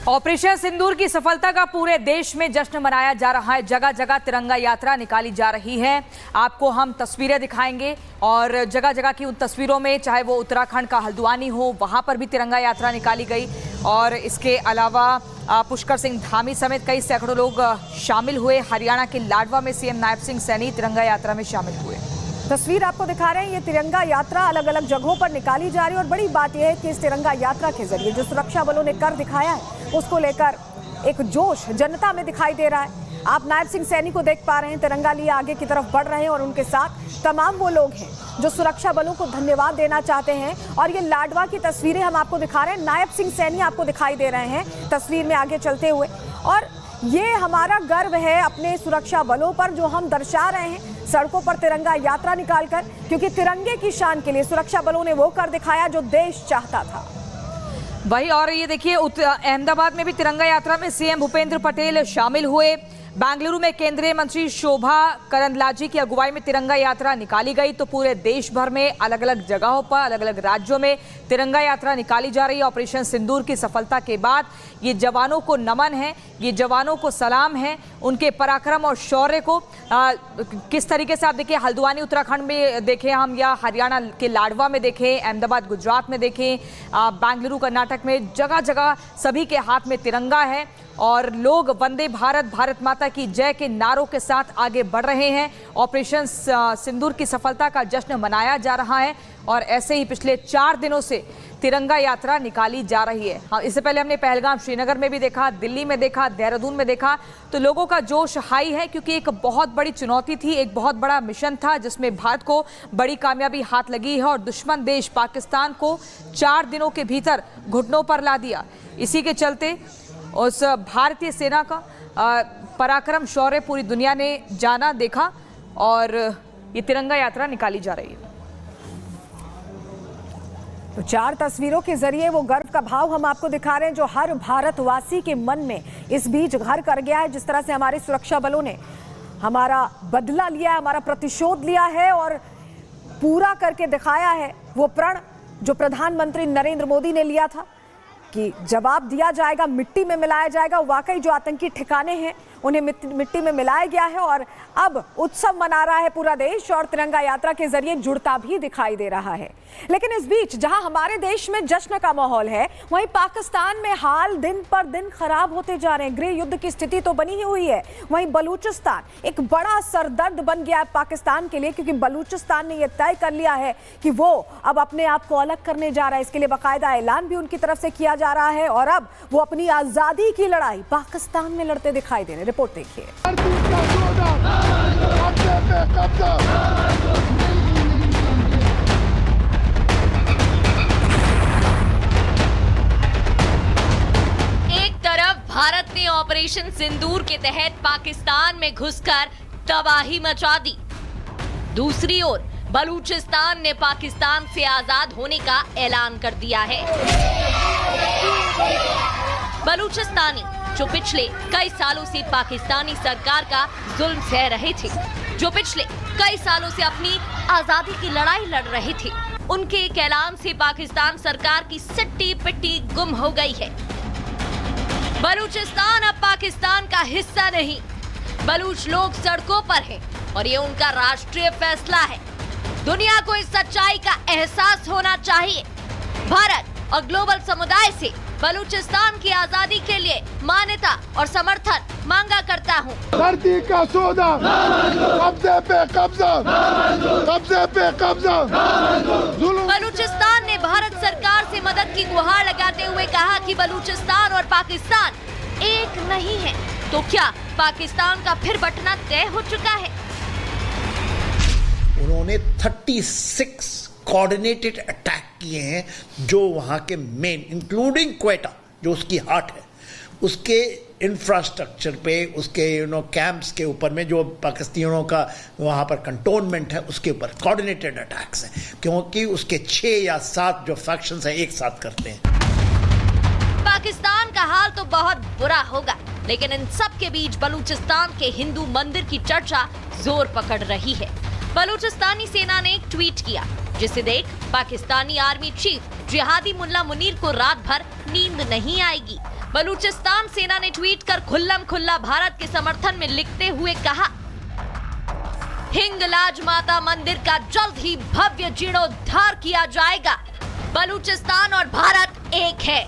Operation सिंदूर की सफलता का पूरे देश में जश्न मनाया जा रहा है। जगह जगह तिरंगा यात्रा निकाली जा रही है। आपको हम तस्वीरें दिखाएंगे और जगह जगह की उन तस्वीरों में चाहे वो उत्तराखंड का हल्द्वानी हो, वहां पर भी तिरंगा यात्रा निकाली गई। और इसके अलावा पुष्कर सिंह धामी समेत कई सैकड़ों लोग शामिल हुए। हरियाणा के लाडवा में सीएम नायब सिंह सैनी तिरंगा यात्रा में शामिल हुए। तस्वीर आपको दिखा रहे हैं। ये तिरंगा यात्रा अलग अलग जगहों पर निकाली जा रही है और बड़ी बात यह है कि इस तिरंगा यात्रा के जरिए जो सुरक्षा बलों ने कर दिखाया है उसको लेकर एक जोश जनता में दिखाई दे रहा है। आप नायब सिंह सैनी को देख पा रहे हैं, तिरंगा लिए आगे की तरफ बढ़ रहे हैं और उनके साथ तमाम वो लोग हैं जो सुरक्षा बलों को धन्यवाद देना चाहते हैं। और ये लाडवा की तस्वीरें हम आपको दिखा रहे हैं। नायब सिंह सैनी आपको दिखाई दे रहे हैं तस्वीर में आगे चलते हुए। और ये हमारा गर्व है अपने सुरक्षा बलों पर जो हम दर्शा रहे हैं सड़कों पर तिरंगा यात्रा निकालकर, क्योंकि तिरंगे की शान के लिए सुरक्षा बलों ने वो कर दिखाया जो देश चाहता था। वही और ये देखिए अहमदाबाद में भी तिरंगा यात्रा में सीएम भूपेंद्र पटेल शामिल हुए। बेंगलुरु में केंद्रीय मंत्री शोभा करंदलाजे की अगुवाई में तिरंगा यात्रा निकाली गई। तो पूरे देश भर में अलग अलग जगहों पर अलग अलग राज्यों में तिरंगा यात्रा निकाली जा रही है। ऑपरेशन सिंदूर की सफलता के बाद ये जवानों को नमन है, ये जवानों को सलाम है, उनके पराक्रम और शौर्य को किस तरीके से आप देखिए हल्द्वानी उत्तराखंड में देखें हम, या हरियाणा के लाडवा में देखें, अहमदाबाद गुजरात में देखें, बेंगलुरु कर्नाटक में, जगह जगह सभी के हाथ में तिरंगा है और लोग वंदे भारत, भारत माता की जय के नारों के साथ आगे बढ़ रहे हैं। ऑपरेशन सिंदूर की सफलता का जश्न मनाया जा रहा है और ऐसे ही पिछले 4 दिनों से तिरंगा यात्रा निकाली जा रही है। हाँ, इससे पहले हमने पहलगाम श्रीनगर में भी देखा, दिल्ली में देखा, देहरादून में देखा। तो लोगों का जोश हाई है क्योंकि एक बहुत बड़ी चुनौती थी, एक बहुत बड़ा मिशन था जिसमें भारत को बड़ी कामयाबी हाथ लगी है और दुश्मन देश पाकिस्तान को 4 दिनों के भीतर घुटनों पर ला दिया। इसी के चलते उस भारतीय सेना का पराक्रम शौर्य पूरी दुनिया ने जाना देखा और ये तिरंगा यात्रा निकाली जा रही है। तो 4 तस्वीरों के जरिए वो गर्व का भाव हम आपको दिखा रहे हैं जो हर भारतवासी के मन में इस बीच घर कर गया है। जिस तरह से हमारे सुरक्षा बलों ने हमारा बदला लिया है, हमारा प्रतिशोध लिया है और पूरा करके दिखाया है वो प्रण जो प्रधानमंत्री नरेंद्र मोदी ने लिया था कि जवाब दिया जाएगा, मिट्टी में मिलाया जाएगा। वाकई जो आतंकी ठिकाने हैं उन्हें मिट्टी में मिलाया गया है और अब उत्सव मना रहा है पूरा देश और तिरंगा यात्रा के जरिए जुड़ता भी दिखाई दे रहा है। लेकिन इस बीच जहां हमारे देश में जश्न का माहौल है, वहीं पाकिस्तान में हाल दिन पर दिन खराब होते जा रहे हैं। गृह युद्ध की स्थिति तो बनी ही हुई है, वहीं बलूचिस्तान एक बड़ा सरदर्द बन गया है पाकिस्तान के लिए, क्योंकि बलूचिस्तान ने यह तय कर लिया है कि वो अब अपने आप को अलग करने जा रहा है। इसके लिए बाकायदा ऐलान भी उनकी तरफ से किया जा रहा है और अब वो अपनी आजादी की लड़ाई पाकिस्तान में लड़ते दिखाई दे रहे हैं। रिपोर्ट देखिए। एक तरफ भारत ने ऑपरेशन सिंदूर के तहत पाकिस्तान में घुसकर तबाही मचा दी, दूसरी ओर बलूचिस्तान ने पाकिस्तान से आजाद होने का ऐलान कर दिया है। बलूचिस्तानी जो पिछले कई सालों से पाकिस्तानी सरकार का जुल्म सह रहे थे, जो पिछले कई सालों से अपनी आजादी की लड़ाई लड़ रहे थे, उनके एक ऐलान से पाकिस्तान सरकार की सिट्टी पिट्टी गुम हो गई है। बलूचिस्तान अब पाकिस्तान का हिस्सा नहीं, बलूच लोग सड़कों पर हैं और ये उनका राष्ट्रीय फैसला है। दुनिया को इस सच्चाई का एहसास होना चाहिए। भारत और ग्लोबल समुदाय से बलूचिस्तान की आजादी के लिए मान्यता और समर्थन मांगा करता हूँ। धरती का सौदा, कब्जे पे कब्जा, कब्जे पे कब्जा। बलूचिस्तान ने भारत सरकार से मदद की गुहार लगाते हुए कहा कि बलूचिस्तान और पाकिस्तान एक नहीं है। तो क्या पाकिस्तान का फिर बंटना तय हो चुका है? उन्होंने 36 कोऑर्डिनेटेड अटैक किए हैं जो वहां के मेन इंक्लूडिंग क्वेटा जो उसकी हार्ट है, उसके इंफ्रास्ट्रक्चर पे, उसके कैंप्स के ऊपर में जो पाकिस्तानियों का वहां पर कंटोनमेंट है उसके ऊपर कोऑर्डिनेटेड अटैक्स हैं, क्योंकि उसके 6 या 7 जो फैक्शंस हैं एक साथ करते हैं। पाकिस्तान का हाल तो बहुत बुरा होगा, लेकिन इन सब के बीच बलूचिस्तान के हिंदू मंदिर की चर्चा जोर पकड़ रही है। बलूचिस्तानी सेना ने एक ट्वीट किया जिसे देख पाकिस्तानी आर्मी चीफ जिहादी मुल्ला मुनीर को रात भर नींद नहीं आएगी। बलूचिस्तान सेना ने ट्वीट कर खुल्लम खुल्ला भारत के समर्थन में लिखते हुए कहा, हिंगलाज माता मंदिर का जल्द ही भव्य जीर्णोद्धार किया जाएगा। बलूचिस्तान और भारत एक है।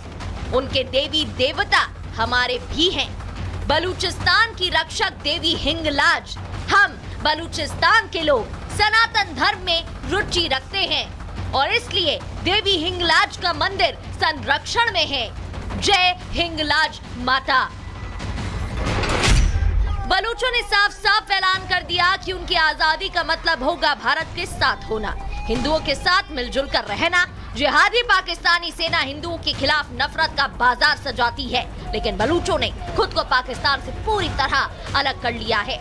उनके देवी देवता हमारे भी हैं। बलूचिस्तान की रक्षक देवी हिंगलाज। हम बलूचिस्तान के लोग सनातन धर्म में रुचि रखते हैं और इसलिए देवी हिंगलाज का मंदिर संरक्षण में है। जय हिंगलाज माता। बलूचों ने साफ साफ ऐलान कर दिया कि उनकी आजादी का मतलब होगा भारत के साथ होना, हिंदुओं के साथ मिलजुल कर रहना। जिहादी पाकिस्तानी सेना हिंदुओं के खिलाफ नफरत का बाजार सजाती है, लेकिन बलूचों ने खुद को पाकिस्तान से पूरी तरह अलग कर लिया है।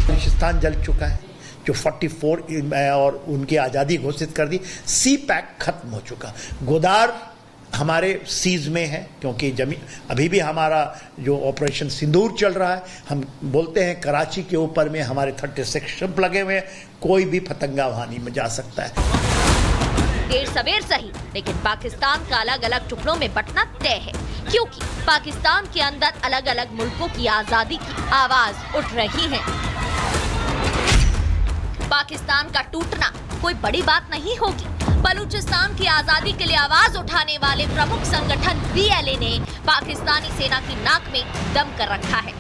बलूचिस्तान जल चुका है, जो 44 और उनकी आज़ादी घोषित कर दी। सी पैक खत्म हो चुका। गोदार हमारे सीज में है, क्योंकि अभी भी हमारा जो ऑपरेशन सिंदूर चल रहा है। हम बोलते हैं कराची के ऊपर में हमारे 36 शिप लगे हुए हैं, कोई भी पतंगा वहां नहीं में जा सकता है। देर सवेर सही, लेकिन पाकिस्तान का अलग अलग टुकड़ों में बंटना तय है, क्योंकि पाकिस्तान के अंदर अलग अलग मुल्कों की आजादी की आवाज उठ रही है। पाकिस्तान का टूटना कोई बड़ी बात नहीं होगी। बलूचिस्तान की आजादी के लिए आवाज उठाने वाले प्रमुख संगठन BLA ने पाकिस्तानी सेना की नाक में दम कर रखा है।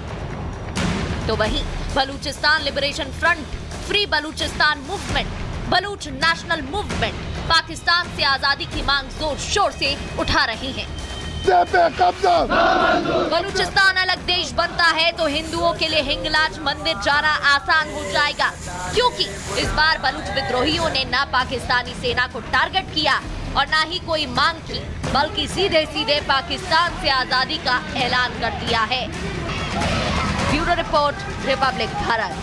तो वहीं Balochistan liberation front, free Balochistan movement, Baloch national movement Pakistan से आजादी की मांग जोर शोर से उठा रही है। बलूचिस्तान अलग देश बनता है तो हिंदुओं के लिए हिंगलाज मंदिर जाना आसान हो जाएगा, क्योंकि इस बार बलूच विद्रोहियों ने ना पाकिस्तानी सेना को टारगेट किया और ना ही कोई मांग की, बल्कि सीधे सीधे पाकिस्तान से आजादी का ऐलान कर दिया है। Bureau report, Republic Bharat.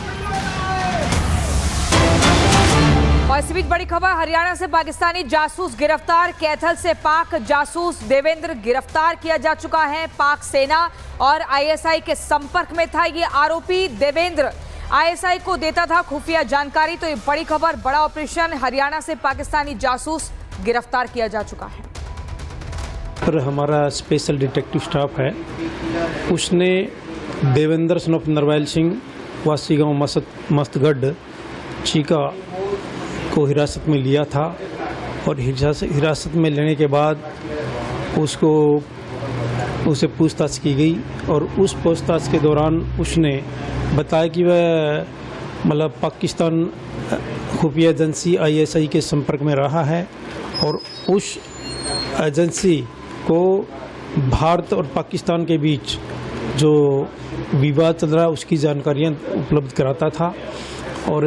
और इसी बीच बड़ी खबर, हरियाणा से पाकिस्तानी जासूस गिरफ्तार। कैथल से पाक जासूस देवेंद्र गिरफ्तार किया जा चुका है। पाक सेना और ISI के संपर्क में था ये आरोपी देवेंद्र। ISI को देता था खुफिया जानकारी। तो ये बड़ी खबर, बड़ा ऑपरेशन, हरियाणा से पाकिस्तानी जासूस गिरफ्तार किया जा चुका है। पर हमारा स्पेशल डिटेक्टिव स्टाफ है, उसने देवेंद्र सन ऑफ नरवैल सिंह वासी गाँव मस्तगढ़ चीका को हिरासत में लिया था और हिरासत में लेने के बाद उसे पूछताछ की गई और उस पूछताछ के दौरान उसने बताया कि वह मतलब पाकिस्तान खुफिया एजेंसी ISI के संपर्क में रहा है और उस एजेंसी को भारत और पाकिस्तान के बीच जो विवाद चल रहा है उसकी जानकारियाँ उपलब्ध कराता था और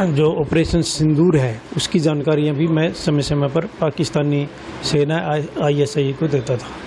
जो ऑपरेशन सिंदूर है उसकी जानकारियाँ भी मैं समय समय पर पाकिस्तानी सेना ISI को देता था।